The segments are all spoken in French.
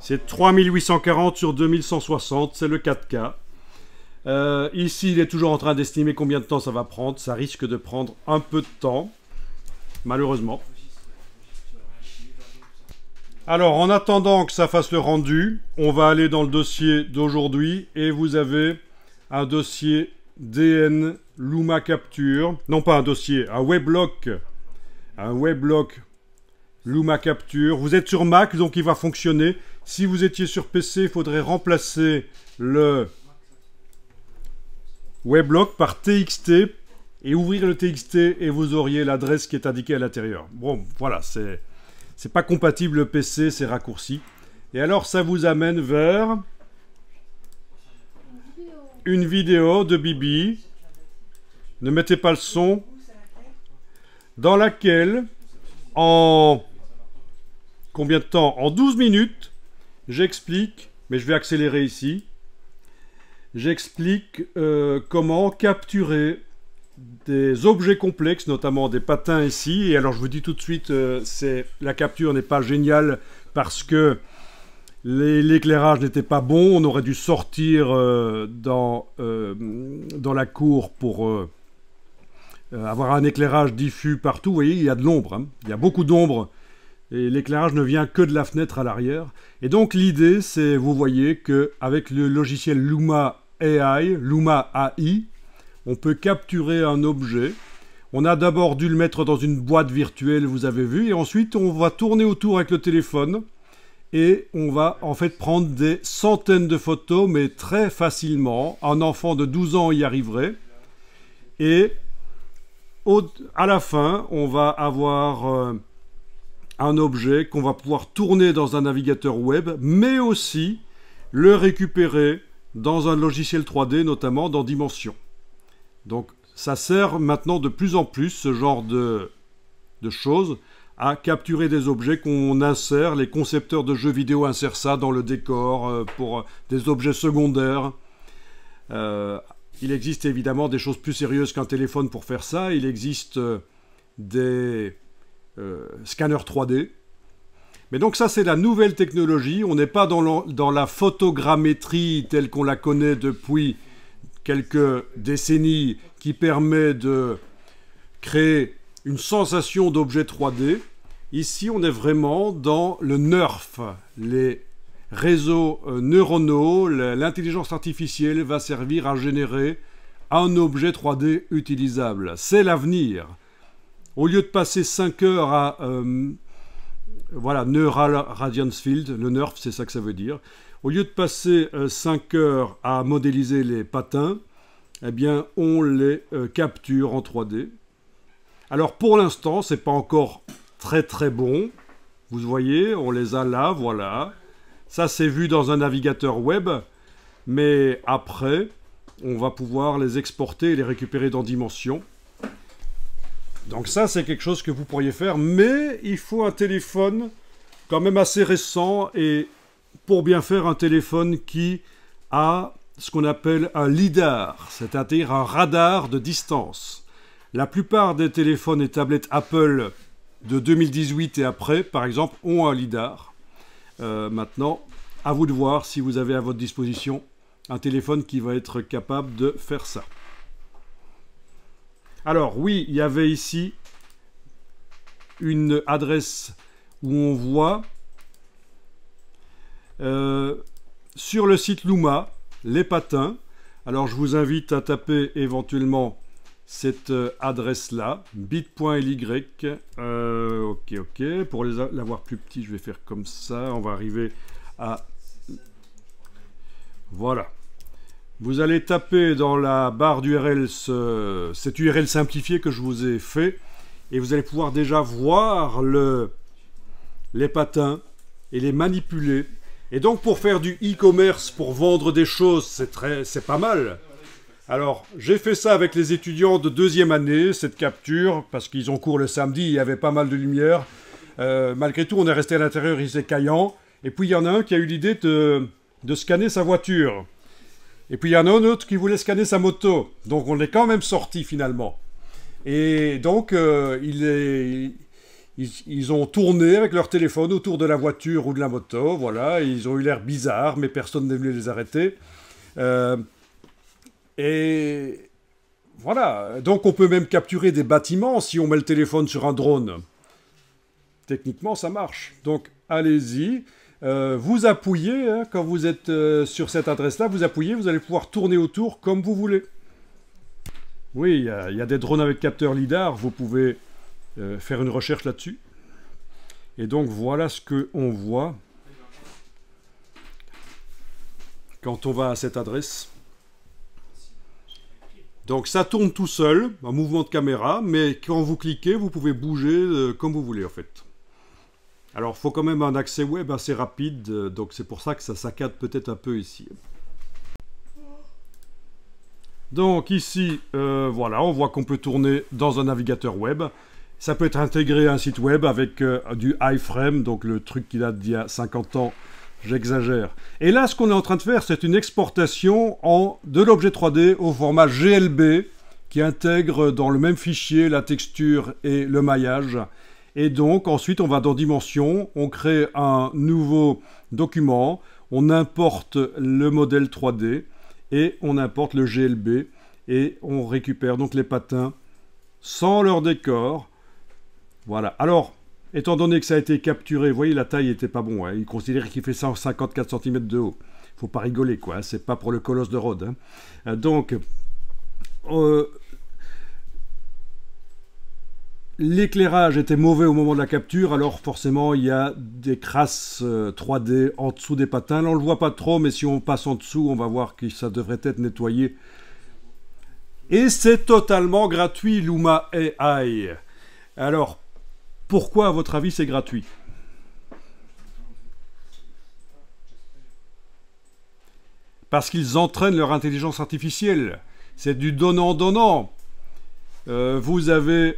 C'est 3840 sur 2160, c'est le 4K. Ici, il est toujours en train d'estimer combien de temps ça va prendre. Ça risque de prendre un peu de temps, malheureusement. Alors, en attendant que ça fasse le rendu, on va aller dans le dossier d'aujourd'hui et vous avez un dossier DN Luma Capture. Non, pas un dossier, un weblog Luma Capture. Vous êtes sur Mac, donc il va fonctionner. Si vous étiez sur PC, il faudrait remplacer le weblog par TXT et ouvrir le TXT et vous auriez l'adresse qui est indiquée à l'intérieur. Bon, voilà, c'est pas compatible le PC, c'est raccourci. Et alors, ça vous amène vers une vidéo de Bibi. Ne mettez pas le son. Dans laquelle, en combien de temps? En 12 minutes, j'explique, mais je vais accélérer ici, j'explique comment capturer des objets complexes, notamment des patins ici. Et alors je vous dis tout de suite, la capture n'est pas géniale parce que l'éclairage n'était pas bon. On aurait dû sortir dans la cour pour avoir un éclairage diffus partout. Vous voyez, il y a de l'ombre, hein. Il y a beaucoup d'ombre. Et l'éclairage ne vient que de la fenêtre à l'arrière. Et donc l'idée, c'est, vous voyez, qu'avec le logiciel Luma AI, on peut capturer un objet. On a d'abord dû le mettre dans une boîte virtuelle, vous avez vu, et ensuite on va tourner autour avec le téléphone, et on va en fait prendre des centaines de photos, mais très facilement. Un enfant de 12 ans y arriverait. Et à la fin, on va avoir un objet qu'on va pouvoir tourner dans un navigateur web, mais aussi le récupérer dans un logiciel 3D, notamment dans Dimension. Donc ça sert maintenant de plus en plus, ce genre de choses, à capturer des objets qu'on insère. Les concepteurs de jeux vidéo insèrent ça dans le décor pour des objets secondaires. Il existe évidemment des choses plus sérieuses qu'un téléphone pour faire ça. Il existe des scanners 3D. Mais donc ça, c'est la nouvelle technologie. On n'est pas dans la photogrammétrie telle qu'on la connaît depuis quelques décennies, qui permet de créer une sensation d'objet 3D. Ici, on est vraiment dans le NeRF. Les réseaux neuronaux, l'intelligence artificielle va servir à générer un objet 3D utilisable. C'est l'avenir. Au lieu de passer 5 heures à voilà, Neural Radiance Field, le NeRF, c'est ça que ça veut dire. Au lieu de passer 5 heures à modéliser les patins, eh bien, on les capture en 3D. Alors, pour l'instant, c'est pas encore très très bon. Vous voyez, on les a là, voilà. Ça, c'est vu dans un navigateur web. Mais après, on va pouvoir les exporter et les récupérer dans Dimension. Donc ça, c'est quelque chose que vous pourriez faire, mais il faut un téléphone quand même assez récent, et pour bien faire, un téléphone qui a ce qu'on appelle un lidar, c'est-à-dire un radar de distance. La plupart des téléphones et tablettes Apple de 2018 et après, par exemple, ont un lidar. Maintenant, à vous de voir si vous avez à votre disposition un téléphone qui va être capable de faire ça. Alors oui, il y avait ici une adresse où on voit sur le site Luma les patins. Alors je vous invite à taper éventuellement cette adresse-là, bit.ly. Ok. Pour l'avoir plus petit, je vais faire comme ça. On va arriver à... Voilà. Vous allez taper dans la barre d'URL cette URL simplifiée que je vous ai fait, et vous allez pouvoir déjà voir les patins et les manipuler. Et donc pour faire du e-commerce, pour vendre des choses, c'est pas mal. Alors j'ai fait ça avec les étudiants de 2e année, cette capture, parce qu'ils ont cours le samedi, il y avait pas mal de lumière. Malgré tout, on est resté à l'intérieur, il s'est caillant. Et puis il y en a un qui a eu l'idée de scanner sa voiture. Et puis il y en a un autre qui voulait scanner sa moto. Donc on est quand même sorti finalement. Et donc il ils ont tourné avec leur téléphone autour de la voiture ou de la moto, voilà, ils ont eu l'air bizarres, mais personne n'est venu les arrêter. Et voilà, donc on peut même capturer des bâtiments si on met le téléphone sur un drone. Techniquement, ça marche. Donc, allez-y. Vous appuyez, hein, quand vous êtes sur cette adresse-là, vous appuyez, vous allez pouvoir tourner autour comme vous voulez. Oui, il y a des drones avec capteur LiDAR, vous pouvez faire une recherche là-dessus. Et donc, voilà ce qu'on voit quand on va à cette adresse. Donc, ça tourne tout seul, un mouvement de caméra, mais quand vous cliquez, vous pouvez bouger comme vous voulez, en fait. Alors, il faut quand même un accès web assez rapide, donc c'est pour ça que ça saccade peut-être un peu ici. Donc ici, voilà, on voit qu'on peut tourner dans un navigateur web. Ça peut être intégré à un site web avec du iframe, donc le truc qui date d'il y a 50 ans, j'exagère. Et là, ce qu'on est en train de faire, c'est une exportation de l'objet 3D au format GLB, qui intègre dans le même fichier la texture et le maillage. Et donc, ensuite, on va dans Dimension, on crée un nouveau document, on importe le modèle 3D et on importe le GLB et on récupère donc les patins sans leur décor. Voilà. Alors, étant donné que ça a été capturé, vous voyez, la taille n'était pas bon. Hein. Il considère qu'il fait 154 cm de haut. Faut pas rigoler, quoi. Hein. C'est pas pour le colosse de Rhodes. Hein. Donc, l'éclairage était mauvais au moment de la capture, alors forcément il y a des crasses 3D en dessous des patins. Là on ne le voit pas trop, mais si on passe en dessous, on va voir que ça devrait être nettoyé. Et c'est totalement gratuit, Luma AI. Alors, pourquoi à votre avis c'est gratuit? Parce qu'ils entraînent leur intelligence artificielle. C'est du donnant-donnant. Vous avez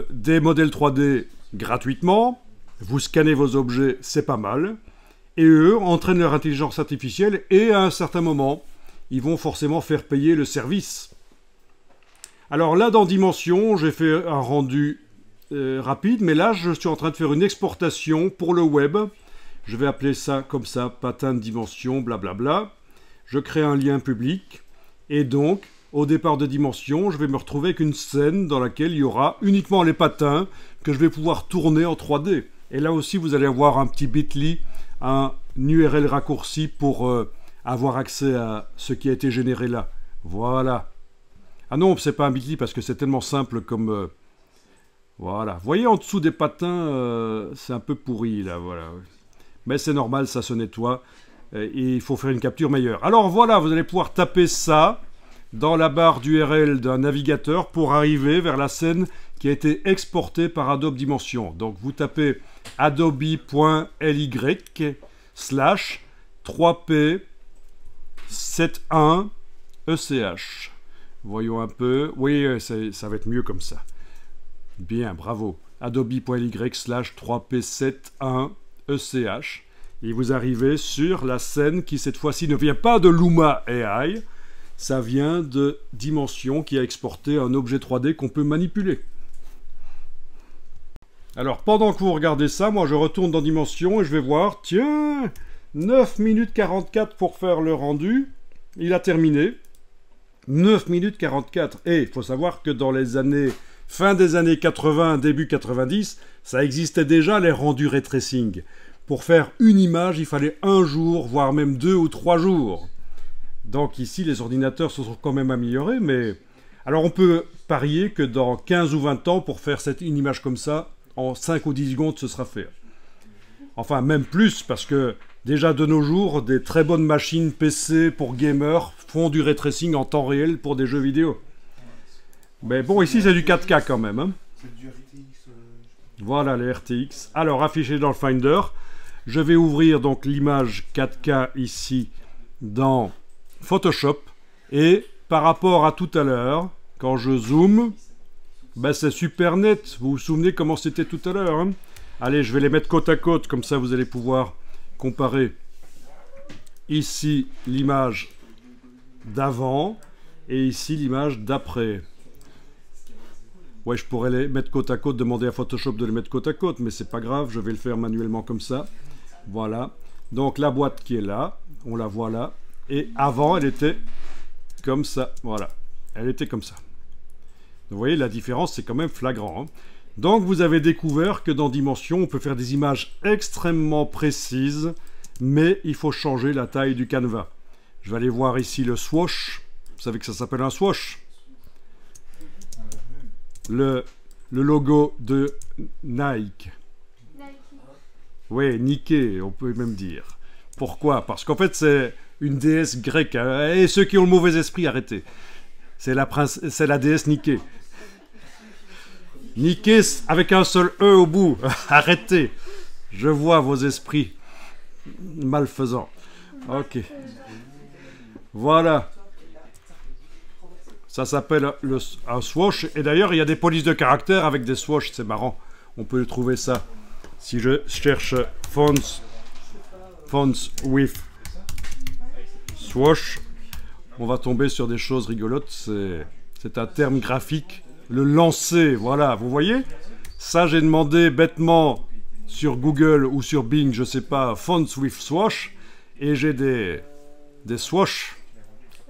des modèles 3D gratuitement, vous scannez vos objets, c'est pas mal, et eux entraînent leur intelligence artificielle et à un certain moment, ils vont forcément faire payer le service. Alors là, dans Dimension, j'ai fait un rendu rapide, mais là, je suis en train de faire une exportation pour le web. Je vais appeler ça comme ça, patin de dimension, blablabla. Je crée un lien public, et donc, au départ de Dimension, je vais me retrouver avec une scène dans laquelle il y aura uniquement les patins que je vais pouvoir tourner en 3D. Et là aussi, vous allez avoir un petit bit.ly, un URL raccourci pour avoir accès à ce qui a été généré là. Voilà. Ah non, c'est pas un bit.ly parce que c'est tellement simple comme... voilà. Vous voyez, en dessous des patins, c'est un peu pourri, là, voilà. Mais c'est normal, ça se nettoie. Et il faut faire une capture meilleure. Alors voilà, vous allez pouvoir taper ça dans la barre d'URL d'un navigateur pour arriver vers la scène qui a été exportée par Adobe Dimension. Donc vous tapez adobe.ly/3p71ech. Voyons un peu. Oui, ça va être mieux comme ça. Bien, bravo. adobe.ly/3p71ech. Et vous arrivez sur la scène qui cette fois-ci ne vient pas de Luma AI. Ça vient de Dimension qui a exporté un objet 3D qu'on peut manipuler. Alors, pendant que vous regardez ça, moi je retourne dans Dimension et je vais voir, tiens, 9 minutes 44 pour faire le rendu. Il a terminé. 9 minutes 44. Et il faut savoir que dans les années, fin des années 80, début 90, ça existait déjà les rendus ray tracing. Pour faire une image, il fallait 1 jour, voire même 2 ou 3 jours. Donc ici, les ordinateurs se sont quand même améliorés, mais... Alors on peut parier que dans 15 ou 20 ans, pour faire une image comme ça, en 5 ou 10 secondes, ce sera fait. Enfin, même plus, parce que déjà de nos jours, des très bonnes machines PC pour gamers font du ray tracing en temps réel pour des jeux vidéo. Mais bon, ici c'est du 4K quand même. Hein. C'est du RTX. Voilà les RTX. Alors, affiché dans le Finder, je vais ouvrir donc l'image 4K ici dans Photoshop, et par rapport à tout à l'heure, quand je zoome, ben c'est super net. Vous vous souvenez comment c'était tout à l'heure, hein? Allez, je vais les mettre côte à côte, comme ça vous allez pouvoir comparer. Ici, l'image d'avant, et ici, l'image d'après. Ouais, je pourrais les mettre côte à côte, demander à Photoshop de les mettre côte à côte, mais c'est pas grave, je vais le faire manuellement comme ça. Voilà. Donc la boîte qui est là, on la voit là. Et avant, elle était comme ça. Voilà. Elle était comme ça. Vous voyez, la différence, c'est quand même flagrant. Hein. Donc vous avez découvert que dans Dimension, on peut faire des images extrêmement précises, mais il faut changer la taille du canevas. Je vais aller voir ici le swatch. Vous savez que ça s'appelle un swatch. Le logo de Nike. Oui, Nike, on peut même dire. Pourquoi? Parce qu'en fait, c'est une déesse grecque. Hein, et ceux qui ont le mauvais esprit, arrêtez. C'est la déesse Nike. Nike avec un seul E au bout. Arrêtez. Je vois vos esprits malfaisants. Ok. Voilà. Ça s'appelle un swatch. Et d'ailleurs, il y a des polices de caractère avec des swatchs. C'est marrant. On peut trouver ça. Si je cherche fonts with swatch, on va tomber sur des choses rigolotes. C'est un terme graphique. Le lancer, voilà, vous voyez? Ça, j'ai demandé bêtement sur Google ou sur Bing, je sais pas, fonts with swatch. Et j'ai des swatch,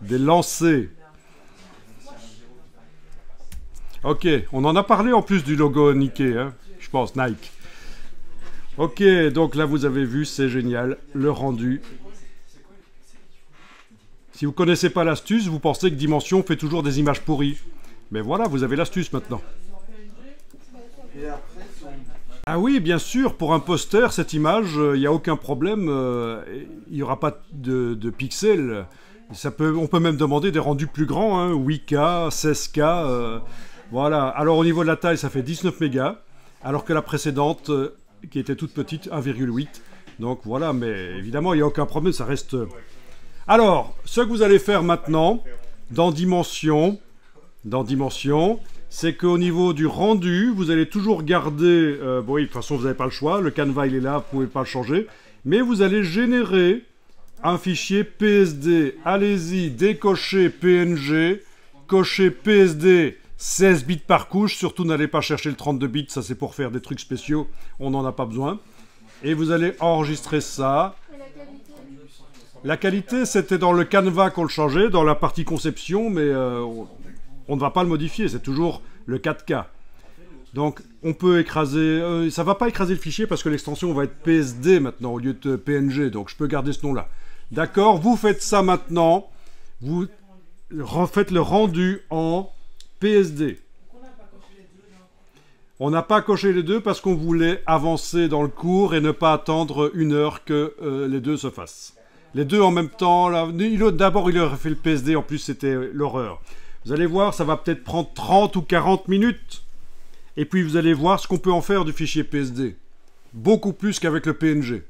des lancers. Ok, on en a parlé en plus du logo Nike, hein, je pense, Nike. Ok, donc là vous avez vu, c'est génial, le rendu. Si vous ne connaissez pas l'astuce, vous pensez que Dimension fait toujours des images pourries. Mais voilà, vous avez l'astuce maintenant. Ah oui, bien sûr, pour un poster, cette image, il n'y a aucun problème, il n'y aura pas de pixels. On peut même demander des rendus plus grands, hein, 8K, 16K, voilà. Alors au niveau de la taille, ça fait 19 mégas, alors que la précédente, qui était toute petite, 1,8. Donc voilà, mais évidemment, il n'y a aucun problème, ça reste... Alors, ce que vous allez faire maintenant, dans Dimension, c'est qu'au niveau du rendu, vous allez toujours garder... bon, oui, de toute façon, vous n'avez pas le choix, le canevas, il est là, vous ne pouvez pas le changer, mais vous allez générer un fichier PSD. Allez-y, décochez PNG, cochez PSD 16 bits par couche, surtout n'allez pas chercher le 32 bits, ça c'est pour faire des trucs spéciaux, on n'en a pas besoin. Et vous allez enregistrer ça. La qualité, c'était dans le canevas qu'on le changeait, dans la partie conception, mais on ne va pas le modifier, c'est toujours le 4K. Donc on peut écraser, ça ne va pas écraser le fichier parce que l'extension va être PSD maintenant au lieu de PNG, donc je peux garder ce nom-là. D'accord, vous faites ça maintenant, vous refaites le rendu en PSD. On n'a pas coché les deux parce qu'on voulait avancer dans le cours et ne pas attendre 1 heure que les deux se fassent. Les deux en même temps, d'abord il aurait fait le PSD, en plus c'était l'horreur. Vous allez voir, ça va peut-être prendre 30 ou 40 minutes. Et puis vous allez voir ce qu'on peut en faire du fichier PSD. Beaucoup plus qu'avec le PNG.